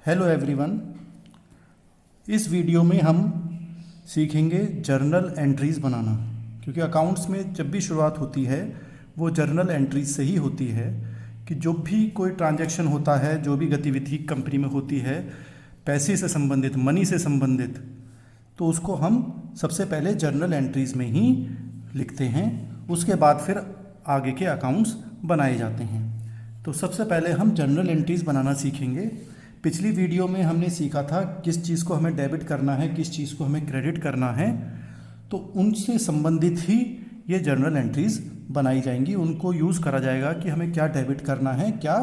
Hello everyone. इस video में हम सीखेंगे जर्नल एंट्रीज़ बनाना, क्योंकि अकाउंट्स में जब भी शुरुआत होती है वो जर्नल एंट्रीज से ही होती है कि जो भी कोई ट्रांजैक्शन होता है, जो भी गतिविधि कंपनी में होती है पैसे से संबंधित, मनी से संबंधित, तो उसको हम सबसे पहले जर्नल एंट्रीज़ में ही लिखते हैं। उसके बाद फिर आगे के अकाउंट्स बनाए जाते हैं। तो सबसे पहले हम जर्नल एंट्रीज़ बनाना सीखेंगे। पिछली वीडियो में हमने सीखा था किस चीज़ को हमें डेबिट करना है, किस चीज़ को हमें क्रेडिट करना है, तो उनसे संबंधित ही ये जर्नल एंट्रीज़ बनाई जाएंगी। उनको यूज़ करा जाएगा कि हमें क्या डेबिट करना है, क्या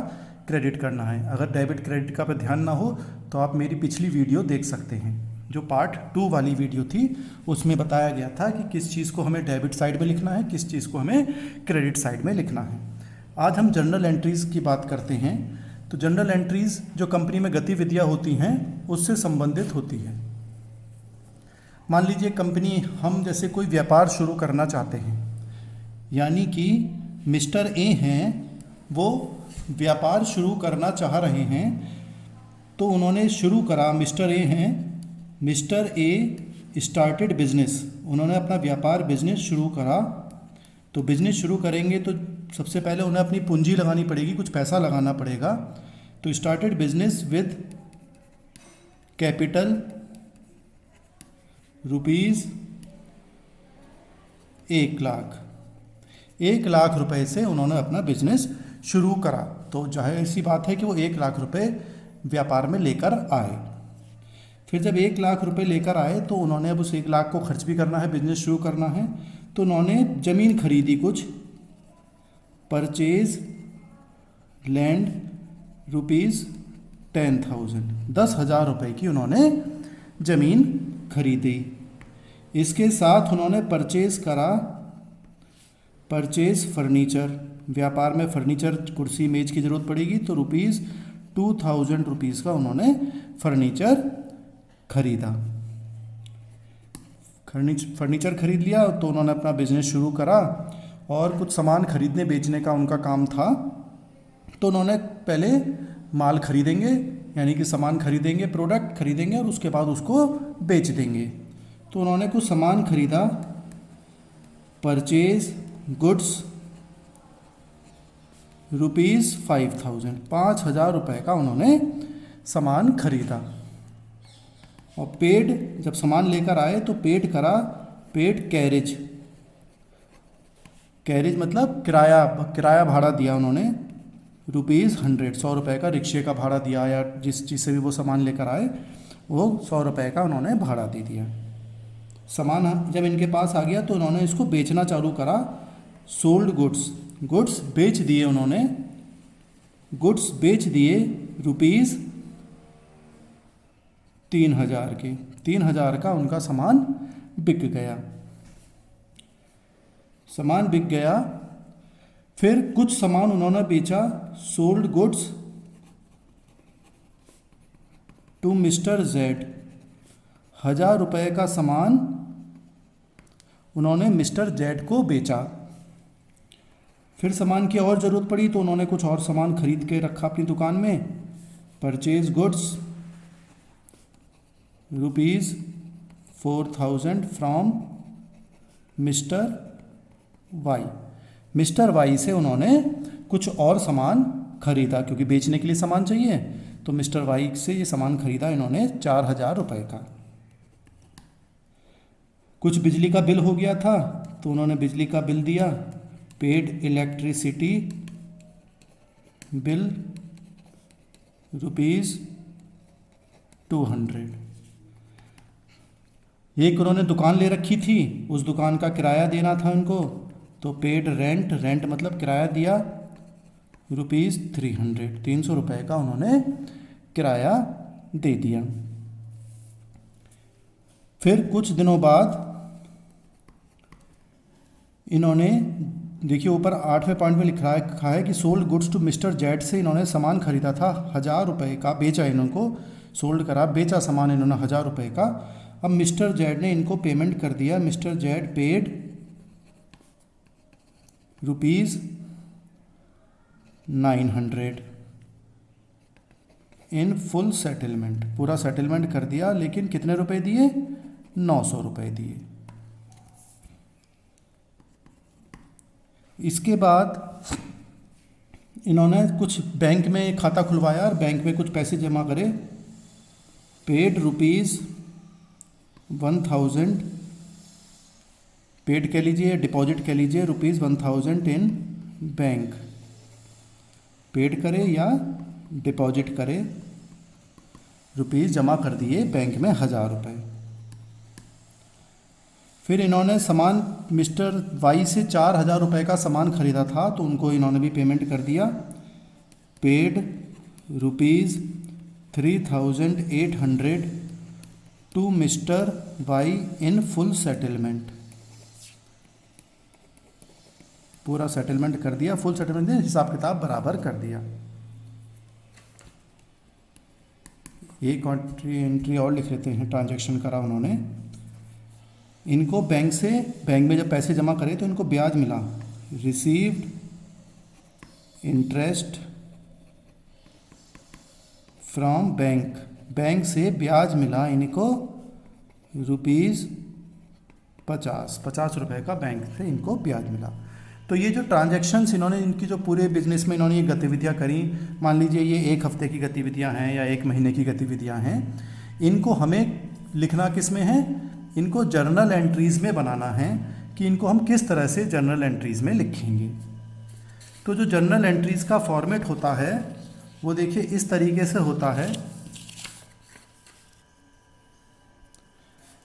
क्रेडिट करना है। अगर डेबिट क्रेडिट का पे ध्यान ना हो तो आप मेरी पिछली वीडियो देख सकते हैं, जो पार्ट 2 वाली वीडियो थी। उसमें बताया गया था कि किस चीज़ को हमें डेबिट साइड में लिखना है, किस चीज़ को हमें क्रेडिट साइड में लिखना है। आज हम जर्नल एंट्रीज़ की बात करते हैं। तो जनरल एंट्रीज़ जो कंपनी में गतिविधियां होती हैं उससे संबंधित होती है। मान लीजिए कंपनी, हम जैसे कोई व्यापार शुरू करना चाहते हैं, यानी कि मिस्टर ए हैं, वो व्यापार शुरू करना चाह रहे हैं। तो उन्होंने शुरू करा, मिस्टर ए हैं, मिस्टर ए स्टार्टेड बिजनेस, उन्होंने अपना व्यापार बिजनेस शुरू करा। तो बिजनेस शुरू करेंगे तो सबसे पहले उन्हें अपनी पूंजी लगानी पड़ेगी, कुछ पैसा लगाना पड़ेगा। तो started business with capital rupees 1 lakh रुपए से उन्होंने अपना बिजनेस शुरू करा। तो जाहिर सी बात है कि वो 1 लाख रुपए व्यापार में लेकर आए। फिर जब 1 लाख रुपए लेकर आए तो उन्होंने अब उस 1 लाख को खर्च भी करना है, बिजनेस शुरू करना है। तो उन्होंने ज़मीन खरीदी, कुछ परचेज लैंड रुपीज़ 10,000, 10,000 रुपये की उन्होंने ज़मीन खरीदी। इसके साथ उन्होंने परचेज करा, परचेज फर्नीचर, व्यापार में फर्नीचर, कुर्सी मेज की ज़रूरत पड़ेगी, तो रुपीज़ 2,000 रुपीज़ का उन्होंने फर्नीचर खरीदा। फर्नीचर खरीद लिया तो उन्होंने अपना बिजनेस शुरू करा और कुछ सामान खरीदने बेचने का उनका काम था। तो उन्होंने पहले माल खरीदेंगे, यानी कि सामान खरीदेंगे, प्रोडक्ट खरीदेंगे और उसके बाद उसको बेच देंगे। तो उन्होंने कुछ सामान खरीदा, परचेज गुड्स रुपीज़ 5,000, 5,000 रुपये का उन्होंने सामान खरीदा। और पेड, जब सामान लेकर आए तो पेड करा, पेड कैरेज, कैरेज मतलब किराया भाड़ा दिया उन्होंने, रुपीज़ 100, 100 रुपये का रिक्शे का भाड़ा दिया, या जिस चीज़ से भी वो सामान लेकर आए वो 100 रुपये का उन्होंने भाड़ा दे दिया। सामान जब इनके पास आ गया तो उन्होंने इसको बेचना चालू करा। सोल्ड गुड्स, गुड्स बेच दिए उन्होंने, गुड्स बेच दिए रुपीज़ 3,000 के, 3,000 का उनका सामान बिक गया। सामान बिक गया। फिर कुछ सामान उन्होंने बेचा, sold goods to mister Z, 1,000 रुपये का सामान उन्होंने मिस्टर जेड को बेचा। फिर सामान की और ज़रूरत पड़ी तो उन्होंने कुछ और सामान खरीद के रखा अपनी दुकान में। Purchase goods rupees 4,000 from mister Y, mister Y से उन्होंने कुछ और सामान खरीदा, क्योंकि बेचने के लिए सामान चाहिए। तो मिस्टर वाई से ये सामान खरीदा इन्होंने 4,000 रुपये का। कुछ बिजली का बिल हो गया था तो उन्होंने बिजली का बिल दिया, पेड इलेक्ट्रिसिटी बिल रुपीज़ 200। एक उन्होंने दुकान ले रखी थी, उस दुकान का किराया देना था उनको, तो पेड रेंट, रेंट मतलब किराया दिया, रुपीज़ 300, 300 रुपये का उन्होंने किराया दे दिया। फिर कुछ दिनों बाद इन्होंने, देखिए ऊपर 8वें पॉइंट में लिखा है कि sold goods to mister Z से इन्होंने सामान खरीदा था 1,000 रुपये का, बेचा इनको, सोल्ड करा, बेचा सामान इन्होंने 1,000 रुपये का। अब मिस्टर जेड ने इनको पेमेंट कर दिया, मिस्टर जेड पेड रुपीज़ 900। इन फुल सेटलमेंट, पूरा सेटलमेंट कर दिया, लेकिन कितने रुपए दिए? 900 रुपये दिए। इसके बाद इन्होंने कुछ बैंक में खाता खुलवाया और बैंक में कुछ पैसे जमा करे। पेड ₹1000, पेड कह लीजिए, डिपॉजिट कह लीजिए, ₹1000 इन बैंक, पेड करे या डिपॉजिट करे, रुपीज़ जमा कर दिए बैंक में 1000 रुपये। फिर इन्होंने सामान मिस्टर वाई से 4000 रुपये का सामान खरीदा था, तो उनको इन्होंने भी पेमेंट कर दिया। Paid ₹3800 to mister Y in full settlement, पूरा सेटलमेंट कर दिया, फुल सेटलमेंट हिसाब किताब बराबर कर दिया। एक एंट्री और लिख लेते हैं, ट्रांजैक्शन करा उन्होंने। इनको बैंक से, बैंक में जब पैसे जमा करे तो इनको ब्याज मिला, received interest from bank, bank से ब्याज मिला इनको ₹50 रुपये का बैंक से इनको ब्याज मिला। तो ये जो ट्रांजैक्शंस इन्होंने, इनकी जो पूरे बिजनेस में इन्होंने ये गतिविधियाँ करी, मान लीजिए ये 1 हफ्ते की गतिविधियाँ हैं या 1 महीने की गतिविधियाँ हैं, इनको हमें लिखना किस में है? इनको जर्नल एंट्रीज़ में बनाना है कि इनको हम किस तरह से जर्नल एंट्रीज़ में लिखेंगे। तो जो जर्नल एंट्रीज़ का फॉर्मेट होता है वो देखिए इस तरीके से होता है।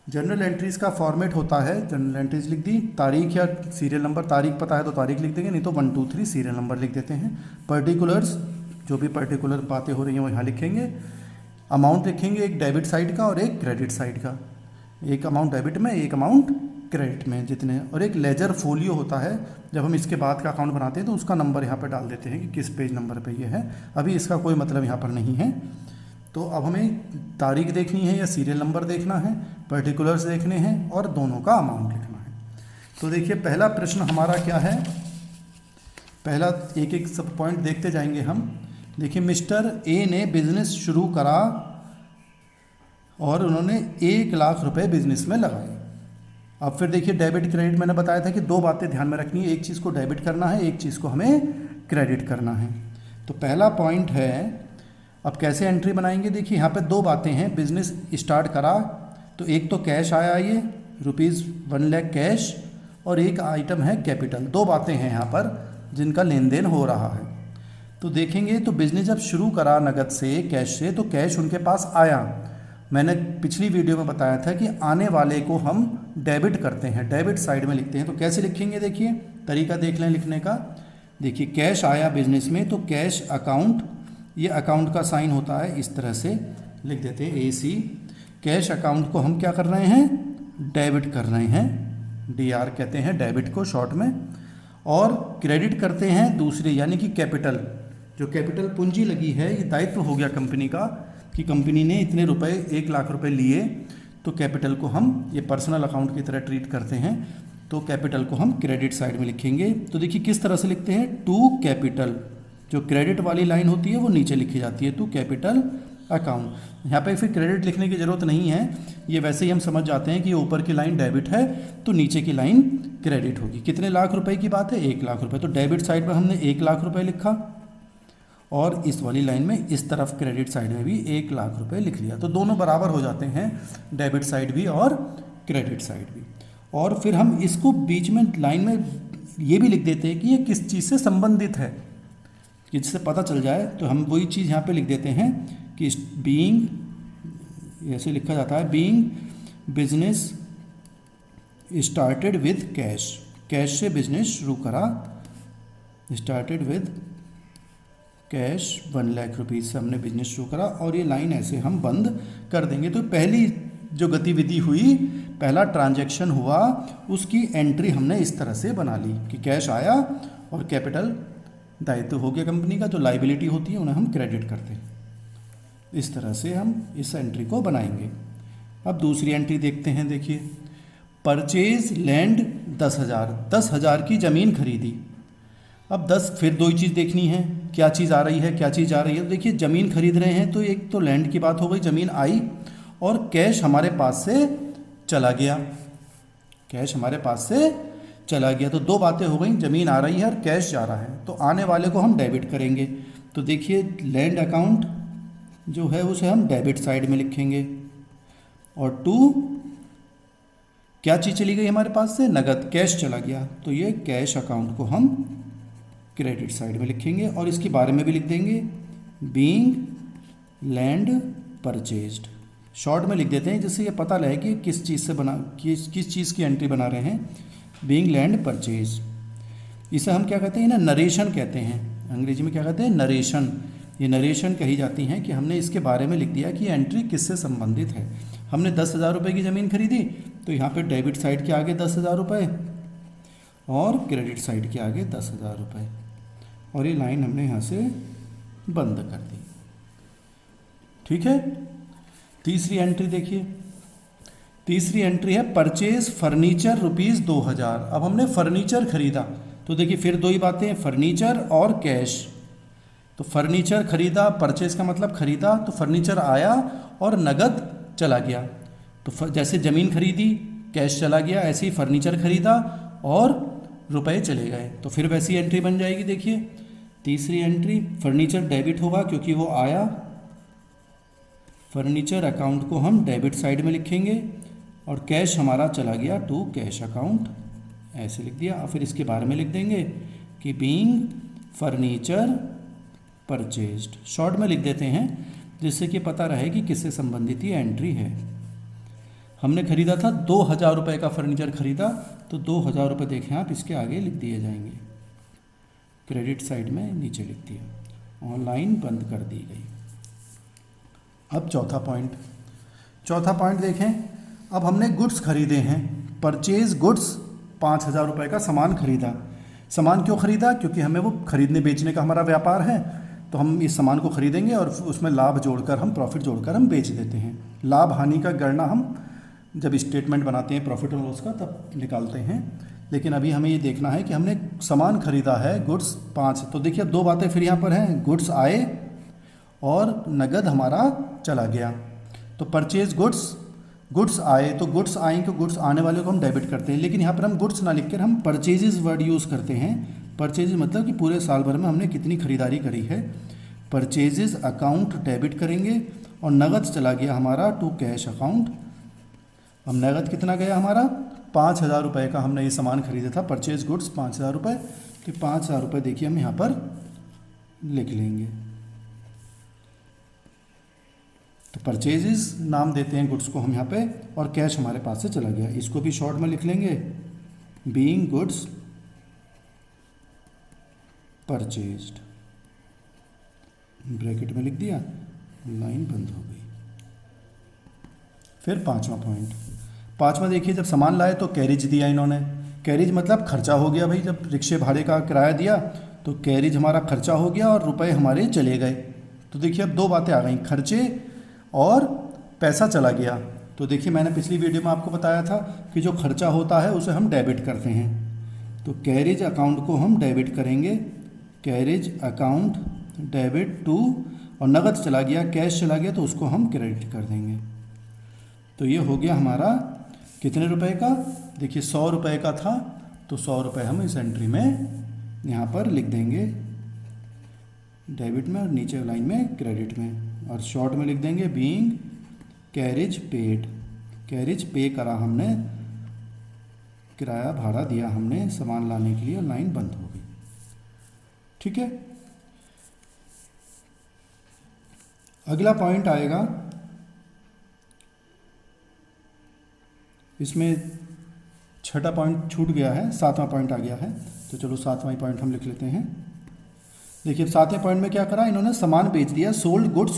जनरल एंट्रीज़ का फॉर्मेट होता है, जनरल एंट्रीज लिख दी, तारीख या सीरियल नंबर, तारीख पता है तो तारीख लिख देंगे, नहीं तो 1 2 3 सीरियल नंबर लिख देते हैं। पर्टिकुलर्स, जो भी पर्टिकुलर बातें हो रही हैं वो यहाँ लिखेंगे। अमाउंट लिखेंगे, एक डेबिट साइड का और एक क्रेडिट साइड का, एक अमाउंट डेबिट में, एक अमाउंट क्रेडिट में जितने, और एक लेजर फोलियो होता है, जब हम इसके बाद का अकाउंट बनाते हैं तो उसका नंबर यहाँ पर डाल देते हैं कि किस पेज नंबर पे ये है। अभी इसका कोई मतलब यहाँ पर नहीं है। तो अब हमें तारीख देखनी है या सीरियल नंबर देखना है, पर्टिकुलर्स देखने हैं और दोनों का अमाउंट लिखना है। तो देखिए पहला प्रश्न हमारा क्या है, पहला एक एक सब पॉइंट देखते जाएंगे हम। देखिए मिस्टर ए ने बिजनेस शुरू करा और उन्होंने 1 लाख रुपए बिजनेस में लगाए। अब फिर देखिए डेबिट क्रेडिट, मैंने बताया था कि 2 बातें ध्यान में रखनी है, एक चीज़ को डेबिट करना है, एक चीज़ को हमें क्रेडिट करना है। तो पहला पॉइंट है, अब कैसे एंट्री बनाएंगे? देखिए यहाँ पे 2 बातें हैं, बिजनेस स्टार्ट करा तो एक तो कैश आया ये ₹1 लाख कैश, और एक आइटम है कैपिटल। 2 बातें हैं यहाँ पर जिनका लेन देन हो रहा है। तो देखेंगे तो बिजनेस जब शुरू करा नगद से, कैश से, तो कैश उनके पास आया। मैंने पिछली वीडियो में बताया था कि आने वाले को हम डेबिट करते हैं, डेबिट साइड में लिखते हैं। तो कैसे लिखेंगे? देखिए तरीका देख लें लिखने का। देखिए कैश आया बिजनेस में तो कैश अकाउंट, ये अकाउंट का साइन होता है, इस तरह से लिख देते हैं AC। कैश अकाउंट को हम क्या कर रहे हैं? डेबिट कर रहे हैं, DR कहते हैं डेबिट को शॉर्ट में। और क्रेडिट करते हैं दूसरे, यानी कि कैपिटल, जो कैपिटल पूंजी लगी है, ये दायित्व हो गया कंपनी का कि कंपनी ने इतने रुपए 1 लाख रुपए लिए, तो कैपिटल को हम ये पर्सनल अकाउंट की तरह ट्रीट करते हैं, तो कैपिटल को हम क्रेडिट साइड में लिखेंगे। तो देखिए किस तरह से लिखते हैं, टू कैपिटल, जो क्रेडिट वाली लाइन होती है वो नीचे लिखी जाती है, टू कैपिटल अकाउंट। यहाँ पे फिर क्रेडिट लिखने की ज़रूरत नहीं है, ये वैसे ही हम समझ जाते हैं कि ऊपर की लाइन डेबिट है तो नीचे की लाइन क्रेडिट होगी। कितने लाख रुपए की बात है? 1 लाख रुपए। तो डेबिट साइड पर हमने 1 लाख रुपए लिखा और इस वाली लाइन में इस तरफ क्रेडिट साइड में भी 1 लाख रुपए लिख लिया। तो दोनों बराबर हो जाते हैं, डेबिट साइड भी और क्रेडिट साइड भी। और फिर हम इसको बीच में लाइन में ये भी लिख देते हैं कि ये किस चीज़ से संबंधित है, कि जिससे पता चल जाए। तो हम वही चीज़ यहाँ पे लिख देते हैं कि बीइंग, ऐसे लिखा जाता है, being business started with cash, cash से बिजनेस शुरू करा, started with cash 1 lakh rupees से हमने बिजनेस शुरू करा, और ये लाइन ऐसे हम बंद कर देंगे। तो पहली जो गतिविधि हुई, पहला ट्रांजैक्शन हुआ, उसकी एंट्री हमने इस तरह से बना ली कि कैश आया और कैपिटल दायित्व हो गया कंपनी का, जो लाइबिलिटी होती है उन्हें हम क्रेडिट करते हैं। इस तरह से हम इस एंट्री को बनाएंगे। अब दूसरी एंट्री देखते हैं। देखिए परचेज लैंड 10,000, 10,000 की ज़मीन खरीदी। अब 10, फिर 2 ही चीज़ देखनी है क्या चीज़ आ रही है, क्या चीज़ आ रही है। तो देखिए ज़मीन खरीद रहे हैं तो एक तो लैंड की बात हो गई, ज़मीन आई, और कैश हमारे पास से चला गया, कैश हमारे पास से चला गया। तो दो बातें हो गई, ज़मीन आ रही है और कैश जा रहा है। तो आने वाले को हम डेबिट करेंगे। तो देखिए लैंड अकाउंट जो है उसे हम डेबिट साइड में लिखेंगे, और टू क्या चीज़ चली गई हमारे पास से, नगद, कैश चला गया, तो ये कैश अकाउंट को हम क्रेडिट साइड में लिखेंगे। और इसके बारे में भी लिख देंगे, बीइंग लैंड परचेज्ड, शॉर्ट में लिख देते हैं जिससे ये पता लगे कि किस चीज़ से किस चीज़ की एंट्री बना रहे हैं, बीइंग लैंड परचेज। इसे हम क्या कहते हैं ना, नरेशन कहते हैं, अंग्रेजी में क्या कहते हैं, नरेशन। ये नरेशन कही जाती हैं कि हमने इसके बारे में लिख दिया कि एंट्री किससे संबंधित है। हमने 10,000 रुपये की ज़मीन खरीदी तो यहाँ पे डेबिट साइड के आगे 10,000 रुपये और क्रेडिट साइड के आगे 10,000 रुपये, और ये लाइन हमने यहाँ से बंद कर दी। ठीक है। तीसरी एंट्री देखिए, तीसरी एंट्री है परचेज फर्नीचर ₹2000। अब हमने फर्नीचर खरीदा, तो देखिए फिर दो ही बातें, फर्नीचर और कैश। तो फर्नीचर खरीदा, परचेज का मतलब खरीदा, तो फर्नीचर आया और नगद चला गया। तो जैसे ज़मीन खरीदी कैश चला गया, ऐसे ही फर्नीचर खरीदा और रुपए चले गए, तो फिर वैसी एंट्री बन जाएगी। देखिए तीसरी एंट्री, फर्नीचर डेबिट होगा क्योंकि वो आया, फर्नीचर अकाउंट को हम डेबिट साइड में लिखेंगे, और कैश हमारा चला गया टू कैश अकाउंट, ऐसे लिख दिया। और फिर इसके बारे में लिख देंगे कि बीइंग फर्नीचर परचेज्ड, शॉर्ट में लिख देते हैं जिससे कि पता रहे कि किससे संबंधित ये एंट्री है। हमने खरीदा था 2,000 रुपये का फर्नीचर खरीदा, तो 2,000 रुपये देखें आप, इसके आगे लिख दिए जाएंगे, क्रेडिट साइड में नीचे लिख दिया, ऑनलाइन बंद कर दी गई। अब चौथा पॉइंट, चौथा पॉइंट देखें। अब हमने गुड्स खरीदे हैं, परचेज गुड्स, 5,000 रुपये का सामान खरीदा। सामान क्यों खरीदा, क्योंकि हमें वो खरीदने बेचने का हमारा व्यापार है, तो हम इस सामान को खरीदेंगे और उसमें लाभ जोड़कर, हम प्रॉफिट जोड़कर हम बेच देते हैं। लाभ हानि का गणना हम जब स्टेटमेंट बनाते हैं प्रॉफिट और लॉस का तब निकालते हैं, लेकिन अभी हमें ये देखना है कि हमने सामान खरीदा है गुड्स 5। तो देखिए अब दो बातें फिर यहाँ पर हैं, गुड्स आए और नगद हमारा चला गया। तो परचेज गुड्स, गुड्स आए, तो गुड्स आएंगे, गुड्स आने वाले को हम डेबिट करते हैं, लेकिन यहाँ पर हम गुड्स ना लिखकर हम परचेजेस वर्ड यूज़ करते हैं। परचेजेस मतलब कि पूरे साल भर में हमने कितनी खरीदारी करी है। परचेजेस अकाउंट डेबिट करेंगे और नगद चला गया हमारा टू कैश अकाउंट। हम नगद कितना गया हमारा, 5,000 रुपये का हमने ये सामान खरीदा था, परचेज गुड्स 5,000 रुपये। तो 5,000 रुपये देखिए हम यहाँ पर लिख लेंगे। तो परचेजेस नाम देते हैं गुड्स को हम यहाँ पे, और कैश हमारे पास से चला गया, इसको भी शॉर्ट में लिख लेंगे, बीइंग गुड्स परचेज्ड, ब्रैकेट में लिख दिया, लाइन बंद हो गई। फिर पांचवा पॉइंट, पांचवा देखिए, जब सामान लाए तो कैरिज दिया इन्होंने। कैरिज मतलब खर्चा हो गया भाई, जब रिक्शे भाड़े का किराया दिया तो कैरिज हमारा खर्चा हो गया और रुपए हमारे चले गए। तो देखिए अब दो बातें आ गई, खर्चे और पैसा चला गया। तो देखिए मैंने पिछली वीडियो में आपको बताया था कि जो खर्चा होता है उसे हम डेबिट करते हैं। तो कैरिज अकाउंट को हम डेबिट करेंगे, कैरिज अकाउंट डेबिट टू, और नगद चला गया, कैश चला गया, तो उसको हम क्रेडिट कर देंगे। तो ये हो गया हमारा कितने रुपए का, देखिए 100 रुपये का था, तो 100 रुपये हम इस एंट्री में यहाँ पर लिख देंगे डेबिट में, और नीचे लाइन में क्रेडिट में, और शॉर्ट में लिख देंगे बीइंग कैरिज पेड। कैरिज पे करा हमने, किराया भाड़ा दिया हमने सामान लाने के लिए, और लाइन बंद हो गई। ठीक है। अगला पॉइंट आएगा, इसमें छठा पॉइंट छूट गया है, सातवां पॉइंट आ गया है, तो चलो सातवां पॉइंट हम लिख लेते हैं। देखिए सातवें पॉइंट में क्या करा इन्होंने, सामान बेच दिया, सोल्ड गुड्स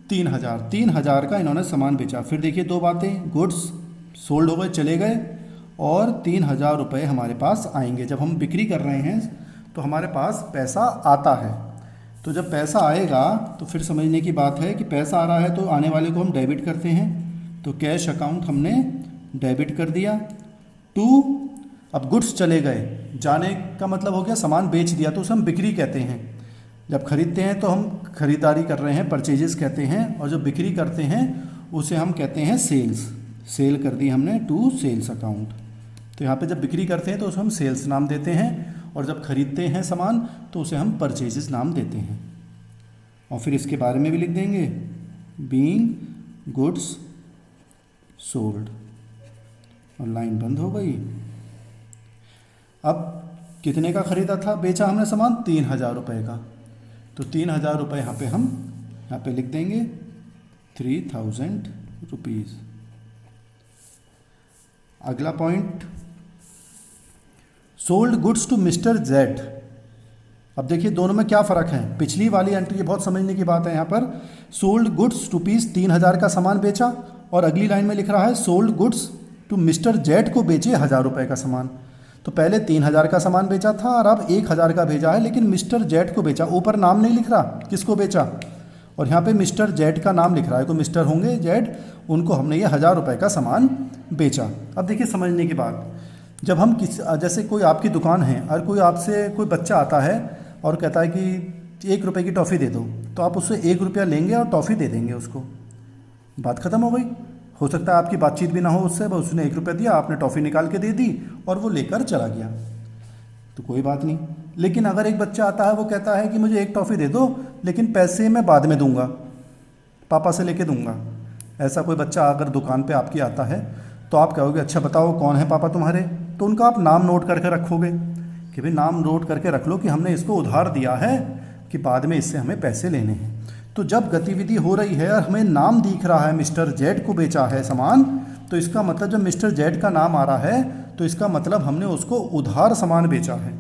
₹3,000, 3,000 का इन्होंने सामान बेचा। फिर देखिए दो बातें, गुड्स सोल्ड हो गए, चले गए, और 3,000 रुपये हमारे पास आएंगे। जब हम बिक्री कर रहे हैं तो हमारे पास पैसा आता है, तो जब पैसा आएगा तो फिर समझने की बात है कि पैसा आ रहा है तो आने वाले को हम डेबिट करते हैं। तो कैश अकाउंट हमने डेबिट कर दिया टू, अब गुड्स चले गए, जाने का मतलब हो गया सामान बेच दिया, तो उसे हम बिक्री कहते हैं। जब खरीदते हैं तो हम खरीदारी कर रहे हैं, परचेजेस कहते हैं, और जो बिक्री करते हैं उसे हम कहते हैं सेल्स। सेल कर दी हमने टू सेल्स अकाउंट। तो यहाँ पे जब बिक्री करते हैं तो उसे हम सेल्स नाम देते हैं, और जब खरीदते हैं सामान तो उसे हम परचेजेस नाम देते हैं। और फिर इसके बारे में भी लिख देंगे, बीइंग गुड्स सोल्ड, और लाइन बंद हो गई। अब कितने का खरीदा था, बेचा हमने सामान 3000 रुपये का, तो 3000 रुपये यहाँ पे हम यहाँ पे लिख देंगे 3000 रुपीज़। अगला point, sold goods to mister Z. अब देखिए दोनों में क्या फ़र्क है। पिछली वाली एंट्री बहुत समझने की बात है यहाँ पर, सोल्ड गुड्स रुपीज़ 3000 का सामान बेचा, और अगली लाइन में लिख रहा है sold goods to mister Z को बेचे 1000 रुपये का सामान। तो पहले 3000 का सामान बेचा था और अब 1000 का भेजा है, लेकिन मिस्टर जेड को बेचा। ऊपर नाम नहीं लिख रहा किसको बेचा, और यहाँ पे मिस्टर जेड का नाम लिख रहा है, कोई मिस्टर होंगे जेड, उनको हमने ये 1000 रुपये का सामान बेचा। अब देखिए समझने की बात, जब हम जैसे कोई आपकी दुकान है और कोई आपसे कोई बच्चा आता है और कहता है कि 1 रुपये की टॉफ़ी दे दो, तो आप उससे 1 रुपया लेंगे और टॉफ़ी दे देंगे उसको, बात ख़त्म हो गई। हो सकता है आपकी बातचीत भी ना हो उससे, बस उसने 1 रुपया दिया, आपने टॉफ़ी निकाल के दे दी और वो लेकर चला गया, तो कोई बात नहीं। लेकिन अगर एक बच्चा आता है, वो कहता है कि मुझे 1 टॉफ़ी दे दो, लेकिन पैसे मैं बाद में दूंगा, पापा से लेके दूंगा। ऐसा कोई बच्चा अगर दुकान पे आपकी आता है तो आप कहोगे अच्छा बताओ कौन है पापा तुम्हारे, तो उनका आप नाम नोट करके रखोगे कि भाई नाम नोट करके रख लो कि हमने इसको उधार दिया है कि बाद में इससे हमें पैसे लेने हैं। तो जब गतिविधि हो रही है और हमें नाम दिख रहा है मिस्टर जेड को बेचा है सामान, तो इसका मतलब जब मिस्टर जेड का नाम आ रहा है तो इसका मतलब हमने उसको उधार सामान बेचा है।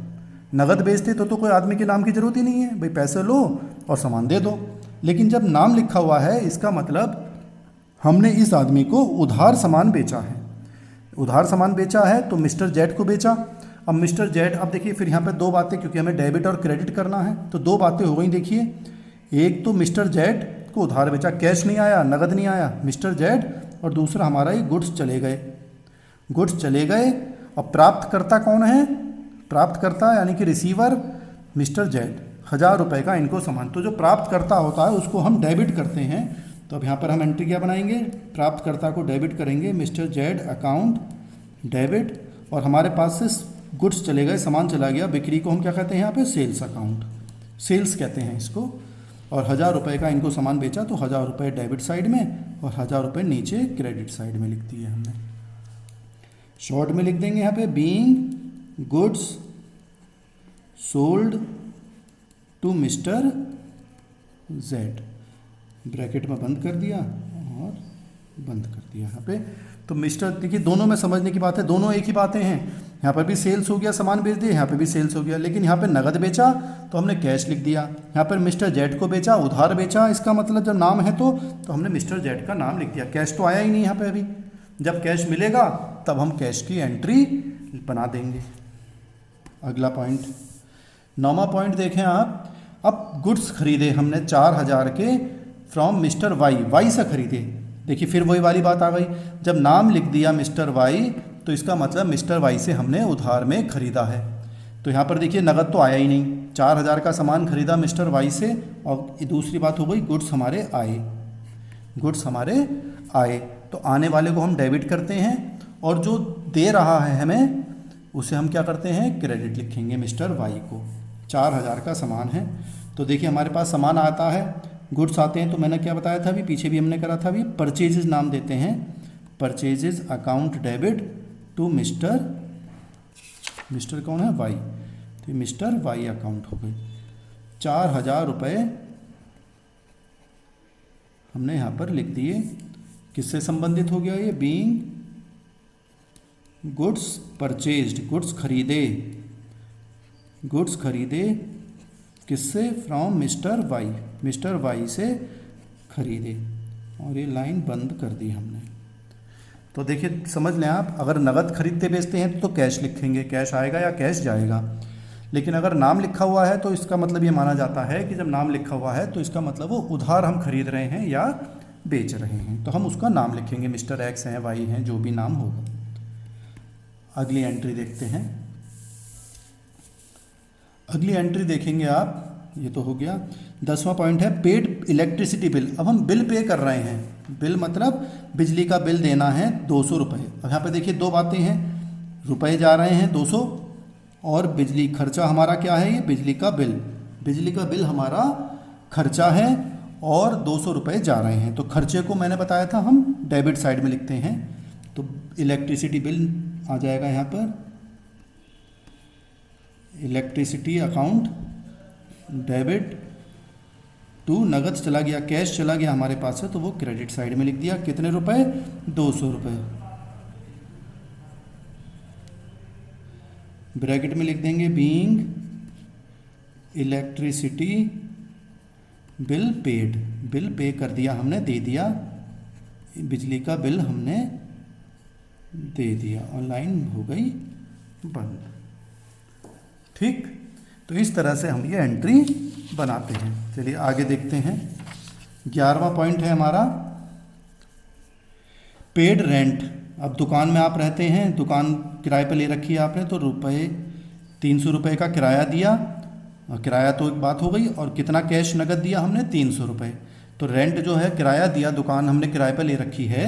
नगद बेचते तो कोई आदमी के नाम की ज़रूरत ही नहीं है, भाई पैसे लो और सामान दे दो। लेकिन जब नाम लिखा हुआ है इसका मतलब हमने इस आदमी को उधार सामान बेचा है। उधार सामान बेचा है तो मिस्टर जेड को बेचा। अब मिस्टर जेड, अब देखिए फिर यहाँ पे 2 बातें, क्योंकि हमें डेबिट और क्रेडिट करना है तो 2 बातें हो गई। देखिए एक तो मिस्टर जेड को उधार बेचा, कैश नहीं आया, नगद नहीं आया, मिस्टर जेड, और दूसरा हमारा ही गुड्स चले गए। गुड्स चले गए और प्राप्तकर्ता कौन है, प्राप्तकर्ता यानी कि रिसीवर मिस्टर जेड, 1000 रुपये का इनको सामान। तो जो प्राप्तकर्ता होता है उसको हम डेबिट करते हैं। तो अब यहाँ पर हम एंट्री क्या बनाएंगे, प्राप्तकर्ता को डेबिट करेंगे, मिस्टर जेड अकाउंट डेबिट, और हमारे पास से गुड्स चले गए, सामान चला गया, बिक्री को हम क्या कहते हैं यहाँ पे, सेल्स अकाउंट, सेल्स कहते हैं इसको। और 1000 रुपये का इनको सामान बेचा तो 1000 रुपये डेबिट साइड में और 1000 रुपये नीचे क्रेडिट साइड में लिख दिए हमने। शॉर्ट में लिख देंगे यहाँ पे being goods sold to mister Z, bracket में बंद कर दिया और बंद कर दिया यहाँ पे। तो मिस्टर, देखिए दोनों में समझने की बात है, दोनों एक ही बातें हैं। यहाँ पर भी सेल्स हो गया, सामान बेच दिया, यहाँ पे भी सेल्स हो गया, लेकिन यहाँ पे नगद बेचा तो हमने कैश लिख दिया। यहाँ पर मिस्टर जेड को बेचा, उधार बेचा, इसका मतलब जब नाम है तो हमने मिस्टर जेड का नाम लिख दिया। कैश तो आया ही नहीं यहाँ पे अभी, जब कैश मिलेगा तब हम कैश की एंट्री बना देंगे। अगला पॉइंट, 9वां पॉइंट देखें आप। अब गुड्स खरीदे हमने 4000 के फ्रॉम मिस्टर वाई, वाई से खरीदे। देखिए फिर वही वाली बात आ गई, जब नाम लिख दिया मिस्टर वाई तो इसका मतलब मिस्टर वाई से हमने उधार में खरीदा है। तो यहाँ पर देखिए नगद तो आया ही नहीं, 4000 का सामान खरीदा मिस्टर वाई से, और दूसरी बात हो गई गुड्स हमारे आए, गुड्स हमारे आए। तो आने वाले को हम डेबिट करते हैं और जो दे रहा है हमें उसे हम क्या करते हैं, क्रेडिट लिखेंगे मिस्टर वाई को। 4000 का सामान है तो देखिए हमारे पास सामान आता है, गुड्स आते हैं, तो मैंने क्या बताया था अभी, पीछे भी हमने करा था अभी, परचेजेज नाम देते हैं, purchases account debit to mister, mister कौन है, वाई, तो मिस्टर वाई अकाउंट हो गई। 4000 रुपये हमने यहाँ पर लिख दिए। किससे संबंधित हो गया ये, बीइंग गुड्स परचेज्ड, गुड्स खरीदे, गुड्स खरीदे किससे, from mister Y, mister Y से खरीदे, और ये लाइन बंद कर दी हमने। तो देखिए समझ लें आप, अगर नगद खरीदते बेचते हैं तो कैश लिखेंगे, कैश आएगा या कैश जाएगा। लेकिन अगर नाम लिखा हुआ है तो इसका मतलब ये माना जाता है कि जब नाम लिखा हुआ है तो इसका मतलब वो उधार हम खरीद रहे हैं या बेच रहे हैं, तो हम उसका नाम लिखेंगे, मिस्टर एक्स हैं, वाई हैं, जो भी नाम होगा। अगली एंट्री देखते हैं। अगली एंट्री देखेंगे आप, ये तो हो गया। 10वां पॉइंट है पेड इलेक्ट्रिसिटी बिल। अब हम बिल पे कर रहे हैं, बिल मतलब बिजली का बिल देना है 200 रुपये। अब यहाँ पे देखिए दो बातें हैं, रुपए जा रहे हैं 200 और बिजली खर्चा हमारा क्या है, ये बिजली का बिल, बिजली का बिल हमारा खर्चा है और 200 रुपये जा रहे हैं। तो खर्चे को मैंने बताया था हम डेबिट साइड में लिखते हैं, तो इलेक्ट्रिसिटी बिल आ जाएगा यहाँ पर, इलेक्ट्रिसिटी अकाउंट डेबिट टू, नगद चला गया, कैश चला गया हमारे पास है, तो वो क्रेडिट साइड में लिख दिया। कितने रुपए, 200 रुपये। ब्रैकेट में लिख देंगे being electricity bill paid, bill pay कर दिया हमने, दे दिया, बिजली का बिल हमने दे दिया और लाइन हो गई बंद। ठीक, तो इस तरह से हम ये एंट्री बनाते हैं। चलिए आगे देखते हैं। 11वां पॉइंट है हमारा पेड रेंट। अब दुकान में आप रहते हैं, दुकान किराए पे ले रखी है आपने, तो 300 रुपये का किराया दिया, और किराया तो एक बात हो गई, और कितना कैश नगद दिया हमने, 300 रुपये। तो रेंट जो है किराया दिया, दुकान हमने किराए पे ले रखी है,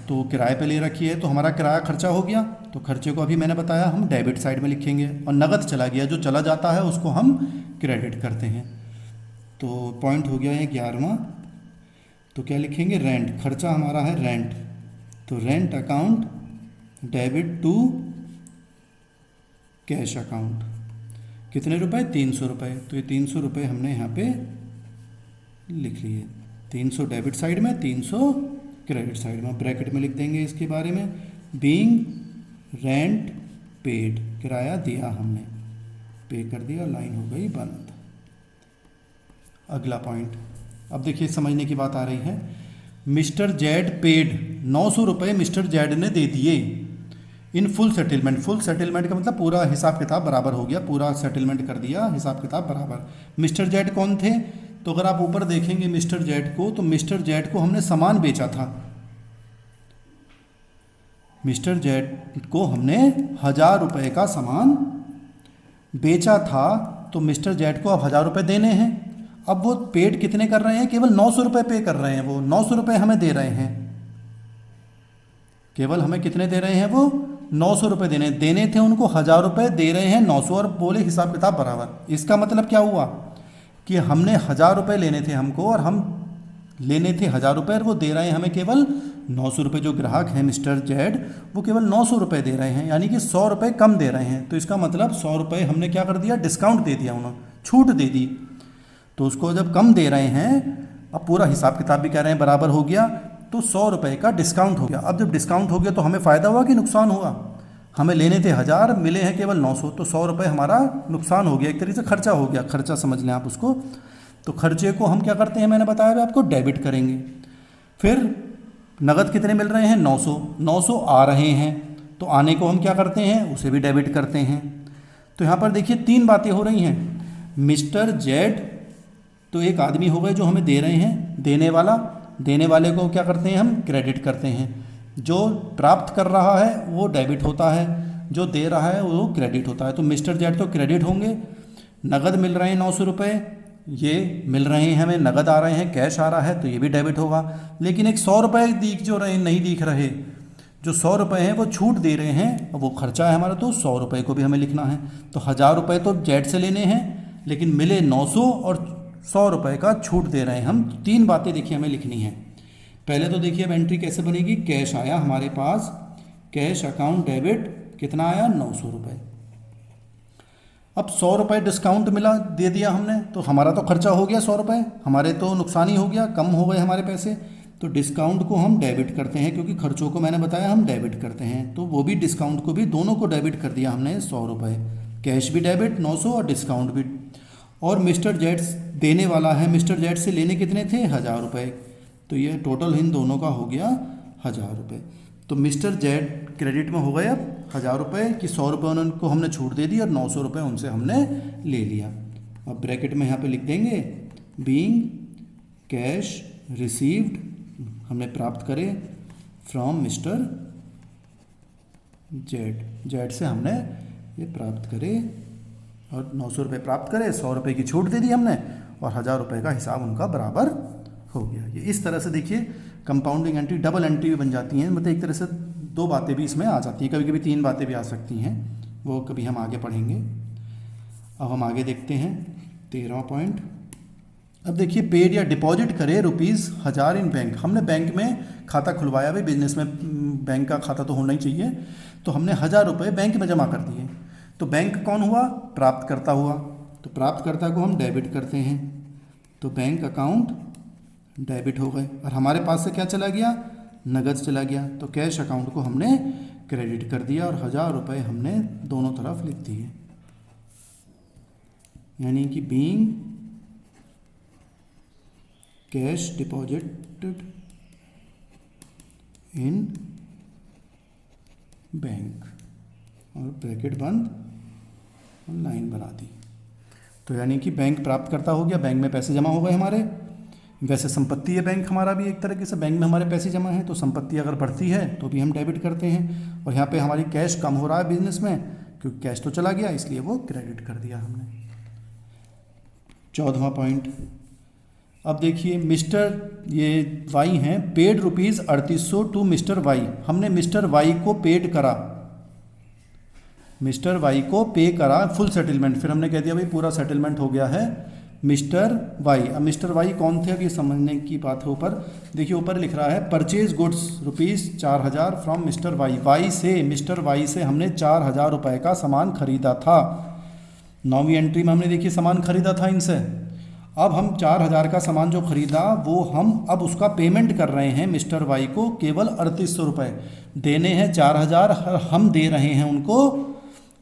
तो किराए पे ले रखी है तो हमारा किराया खर्चा हो गया, तो खर्चे को अभी मैंने बताया हम डेबिट साइड में लिखेंगे, और नगद चला गया, जो चला जाता है उसको हम क्रेडिट करते हैं। तो पॉइंट हो गया है 11वां। तो क्या लिखेंगे, रेंट, खर्चा हमारा है रेंट, तो rent account debit to cash account. कितने रुपए, 300 रुपये। तो ये 300 रुपये हमने यहाँ पे लिख लिए, 300 डेबिट साइड में, 300 क्रेडिट साइड में। ब्रैकेट में लिख देंगे इसके बारे में, बीइंग रेंट पेड, किराया दिया हमने, पे कर दिया, लाइन हो गई बंद। अगला पॉइंट, अब देखिए समझने की बात आ रही है। मिस्टर जेड पेड, 900 रुपये मिस्टर जेड ने दे दिए इन फुल सेटलमेंट। फुल सेटलमेंट का मतलब पूरा हिसाब किताब बराबर हो गया, पूरा सेटलमेंट कर दिया, हिसाब किताब बराबर। मिस्टर जेड कौन थे, तो अगर आप ऊपर देखेंगे मिस्टर जेड को, तो मिस्टर जेड को हमने सामान बेचा था, मिस्टर जेड को हमने 1000 रुपये का सामान बेचा था, तो मिस्टर जेड को अब 1000 रुपये देने हैं। अब वो पेड कितने कर रहे हैं, केवल 900 रुपये पे कर रहे हैं, वो 900 रुपये हमें दे रहे हैं, केवल हमें कितने दे रहे हैं, वो 900 रुपये देने थे उनको, 1000 रुपये दे रहे हैं, 900, और बोले हिसाब किताब बराबर। इसका मतलब क्या हुआ कि हमने 1000 रुपये लेने थे हमको, और हम लेने थे 1000 रुपये, और वो दे रहे हैं हमें केवल 900 रुपये। जो ग्राहक हैं मिस्टर जेड, वो केवल 900 रुपये दे रहे हैं, यानी कि 100 रुपये कम दे रहे हैं। तो इसका मतलब 100 रुपये हमने क्या कर दिया, डिस्काउंट दे दिया, उन्होंने छूट दे दी। तो उसको जब कम दे रहे हैं, अब पूरा हिसाब किताब भी कह रहे हैं बराबर हो गया, तो 100 रुपये का डिस्काउंट हो गया। अब जब डिस्काउंट हो गया तो हमें फ़ायदा हुआ कि नुकसान हुआ, हमें लेने थे 1000, मिले हैं केवल 900, तो 100 रुपये हमारा नुकसान हो गया, एक तरीके से खर्चा हो गया, खर्चा समझ लें आप उसको। तो खर्चे को हम क्या करते हैं, मैंने बताया भी आपको, डेबिट करेंगे। फिर नगद कितने मिल रहे हैं, 900, 900 आ रहे हैं, तो आने को हम क्या करते हैं, उसे भी डेबिट करते हैं। तो यहाँ पर देखिए 3 बातें हो रही हैं। मिस्टर जेड तो एक आदमी हो गए जो हमें दे रहे हैं, देने वाला, देने वाले को क्या करते हैं हम क्रेडिट करते हैं, जो प्राप्त कर रहा है वो डेबिट होता है, जो दे रहा है वो क्रेडिट होता है। तो मिस्टर जेड तो क्रेडिट होंगे, नगद मिल रहे हैं 900 रुपये, ये मिल रहे हैं हमें, नगद आ रहे हैं, कैश आ रहा है, तो ये भी डेबिट होगा। लेकिन एक 100 रुपये नहीं दिख रहे, जो 100 रुपये हैं वो छूट दे रहे हैं, वो खर्चा है हमारा, तो 100 रुपये को भी हमें लिखना है। तो 1000 रुपये तो जेड से लेने हैं, लेकिन मिले 900 और 100 रुपये का छूट दे रहे हैं हम। 3 बातें देखिए हमें लिखनी है। पहले तो देखिए अब एंट्री कैसे बनेगी, कैश आया हमारे पास, कैश अकाउंट डेबिट, कितना आया, 900 रुपये। अब 100 रुपये डिस्काउंट मिला, दे दिया हमने, तो हमारा तो खर्चा हो गया 100 रुपये, हमारे तो नुकसान ही हो गया, कम हो गए हमारे पैसे। तो डिस्काउंट को हम डेबिट करते हैं, क्योंकि खर्चों को मैंने बताया हम डेबिट करते हैं, तो वो भी डिस्काउंट को भी, दोनों को डेबिट कर दिया हमने 100 रुपये, कैश भी डेबिट 900 और डिस्काउंट भी। और मिस्टर जेड देने वाला है, मिस्टर जेड से लेने कितने थे, 1000 रुपये, तो ये टोटल इन दोनों का हो गया 1000 रुपये। तो मिस्टर जेड क्रेडिट में हो गए अब 1000 रुपये की, 100 रुपये उनको हमने छूट दे दी और 900 रुपये उनसे हमने ले लिया। अब ब्रैकेट में यहाँ पे लिख देंगे बीइंग कैश रिसीव्ड, हमने प्राप्त करे फ्रॉम मिस्टर जेड, जेड से हमने ये प्राप्त करे और 900 रुपये प्राप्त करे, 100 रुपये की छूट दे दी हमने और 1000 रुपये का हिसाब उनका बराबर हो गया। ये इस तरह से देखिए कंपाउंडिंग एंट्री, डबल एंट्री भी बन जाती हैं, मतलब एक तरह से दो बातें भी इसमें आ जाती हैं, कभी कभी तीन बातें भी आ सकती हैं, वो कभी हम आगे पढ़ेंगे। अब हम आगे देखते हैं 13वां पॉइंट। अब देखिए पेड या डिपॉजिट करे ₹1000 इन बैंक। हमने बैंक में खाता खुलवाया, भाई बिजनेस में बैंक का खाता तो होना ही चाहिए, तो हमने 1000 रुपये बैंक में जमा कर दिए। तो बैंक कौन हुआ? प्राप्तकर्ता हुआ। तो प्राप्तकर्ता को हम डेबिट करते हैं, तो बैंक अकाउंट डेबिट हो गए, और हमारे पास से क्या चला गया? नगद चला गया। तो कैश अकाउंट को हमने क्रेडिट कर दिया और 1000 रुपये हमने दोनों तरफ लिख दिए, यानी कि being cash deposited in bank, और ब्रैकेट बंद और लाइन बना दी। तो यानी कि बैंक प्राप्तकर्ता हो गया, बैंक में पैसे जमा हो गए हमारे। वैसे संपत्ति है बैंक हमारा भी एक तरह से, बैंक में हमारे पैसे जमा हैं, तो संपत्ति अगर बढ़ती है तो भी हम डेबिट करते हैं। और यहाँ पे हमारी कैश कम हो रहा है बिजनेस में, क्योंकि कैश तो चला गया, इसलिए वो क्रेडिट कर दिया हमने। 14वां पॉइंट। अब देखिए मिस्टर ये वाई हैं, पेड ₹3800 टू मिस्टर वाई। हमने मिस्टर वाई को पेड करा, मिस्टर वाई को पे करा फुल सेटलमेंट। फिर हमने कह दिया भाई पूरा सेटलमेंट हो गया है मिस्टर वाई। अब मिस्टर वाई कौन थे? अब ये समझने की बात है। ऊपर देखिए, ऊपर लिख रहा है purchase goods ₹4000 from mister Y. Y से, मिस्टर वाई से हमने 4000 रुपये का सामान खरीदा था। 9वीं एंट्री में हमने देखिए सामान खरीदा था इनसे। अब हम 4000 का सामान जो खरीदा वो हम अब उसका पेमेंट कर रहे हैं मिस्टर वाई को केवल 3800 रुपये देने हैं। 4000 हम दे रहे हैं उनको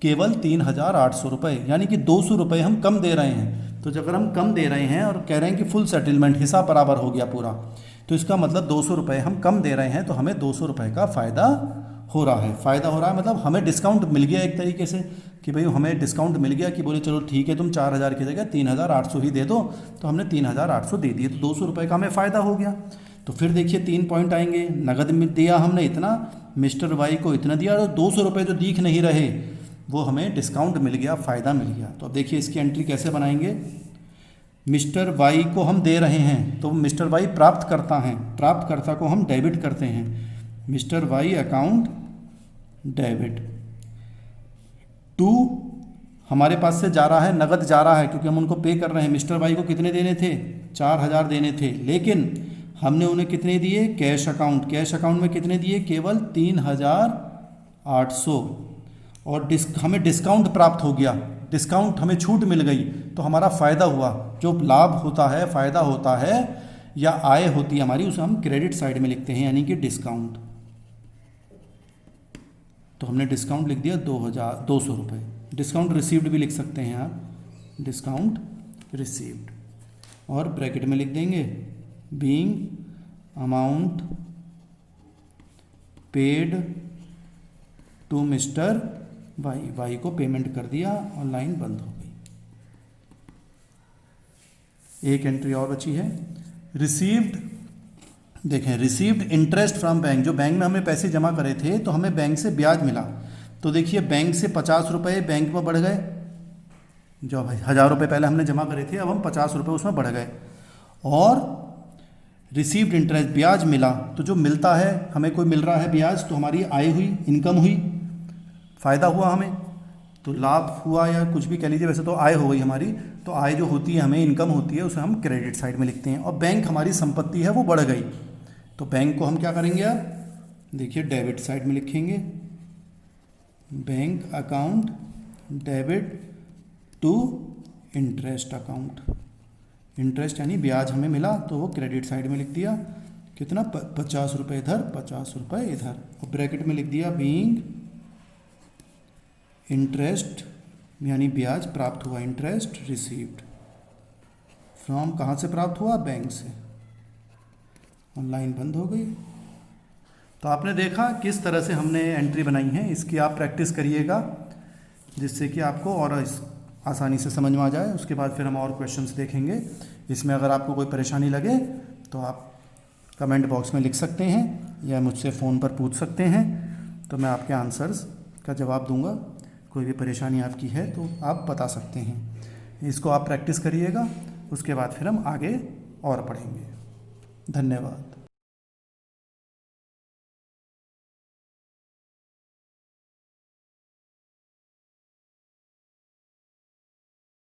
केवल 3800 रुपये, यानी कि 200 रुपये हम कम दे रहे हैं। तो जब अगर हम कम दे रहे हैं और कह रहे हैं कि फुल सेटलमेंट हिसाब बराबर हो गया पूरा, तो इसका मतलब 200 रुपये हम कम दे रहे हैं, तो हमें 200 रुपये का फ़ायदा हो रहा है। फ़ायदा हो रहा है मतलब हमें डिस्काउंट मिल गया एक तरीके से, कि भाई हमें डिस्काउंट मिल गया कि बोले चलो ठीक है तुम 4000 की जगह 3800 ही दे दो, तो हमने 3800 दे दिए, तो 200 रुपये का हमें फ़ायदा हो गया। तो फिर देखिए 3 पॉइंट आएंगे। नगद में दिया हमने इतना, मिस्टर वाई को इतना दिया, और 200 रुपये जो दिख नहीं रहे वो हमें डिस्काउंट मिल गया, फ़ायदा मिल गया। तो अब देखिए इसकी एंट्री कैसे बनाएंगे। मिस्टर वाई को हम दे रहे हैं, तो मिस्टर वाई प्राप्त करता हैं, प्राप्तकर्ता को हम डेबिट करते हैं। Mister Y account debit to, हमारे पास से जा रहा है, नगद जा रहा है क्योंकि हम उनको पे कर रहे हैं। मिस्टर वाई को कितने देने थे? 4000 देने थे, लेकिन हमने उन्हें कितने दिए? Cash account. कैश अकाउंट में कितने दिए? केवल 3800। और हमें डिस्काउंट प्राप्त हो गया, डिस्काउंट हमें छूट मिल गई, तो हमारा फ़ायदा हुआ। जो लाभ होता है, फ़ायदा होता है या आय होती है हमारी, उसे हम क्रेडिट साइड में लिखते हैं, यानी कि डिस्काउंट। तो हमने डिस्काउंट लिख दिया 200 रुपये। डिस्काउंट रिसीव्ड भी लिख सकते हैं आप, डिस्काउंट रिसीव्ड, और ब्रैकेट में लिख देंगे being amount paid to mister Y. Y को पेमेंट कर दिया और लाइन बंद हो गई। एक एंट्री और बची है, रिसीव्ड। देखें, रिसीव्ड इंटरेस्ट फ्रॉम बैंक। जो बैंक में हमने पैसे जमा करे थे तो हमें बैंक से ब्याज मिला। तो देखिए बैंक से 50 रुपये बैंक में बढ़ गए, जो 1000 रुपये पहले हमने जमा करे थे, अब हम 50 रुपये उसमें बढ़ गए। और रिसीव्ड इंटरेस्ट, ब्याज मिला। तो जो मिलता है हमें, कोई मिल रहा है ब्याज, तो हमारी आय हुई, इनकम हुई, फ़ायदा हुआ हमें, तो लाभ हुआ या कुछ भी कह लीजिए, वैसे तो आय हो गई हमारी। तो आय जो होती है, हमें इनकम होती है, उसे हम क्रेडिट साइड में लिखते हैं। और बैंक हमारी संपत्ति है, वो बढ़ गई, तो बैंक को हम क्या करेंगे? अब देखिए डेबिट साइड में लिखेंगे, bank account debit to interest account. Interest यानी ब्याज हमें मिला, तो वो क्रेडिट साइड में लिख दिया। कितना? 50 रुपये इधर, 50 रुपये इधर, और ब्रैकेट में लिख दिया बीइंग इंटरेस्ट, यानी ब्याज प्राप्त हुआ, इंटरेस्ट रिसीव्ड फ्रॉम, कहाँ से प्राप्त हुआ? बैंक से। और लाइन बंद हो गई। तो आपने देखा किस तरह से हमने एंट्री बनाई है। इसकी आप प्रैक्टिस करिएगा, जिससे कि आपको और आसानी से समझ में आ जाए। उसके बाद फिर हम और क्वेश्चंस देखेंगे। इसमें अगर आपको कोई परेशानी लगे तो आप कमेंट बॉक्स में लिख सकते हैं या मुझसे फ़ोन पर पूछ सकते हैं, तो मैं आपके आंसर्स का जवाब दूंगा। कोई भी परेशानी आपकी है तो आप बता सकते हैं। इसको आप प्रैक्टिस करिएगा, उसके बाद फिर हम आगे और पढ़ेंगे। धन्यवाद।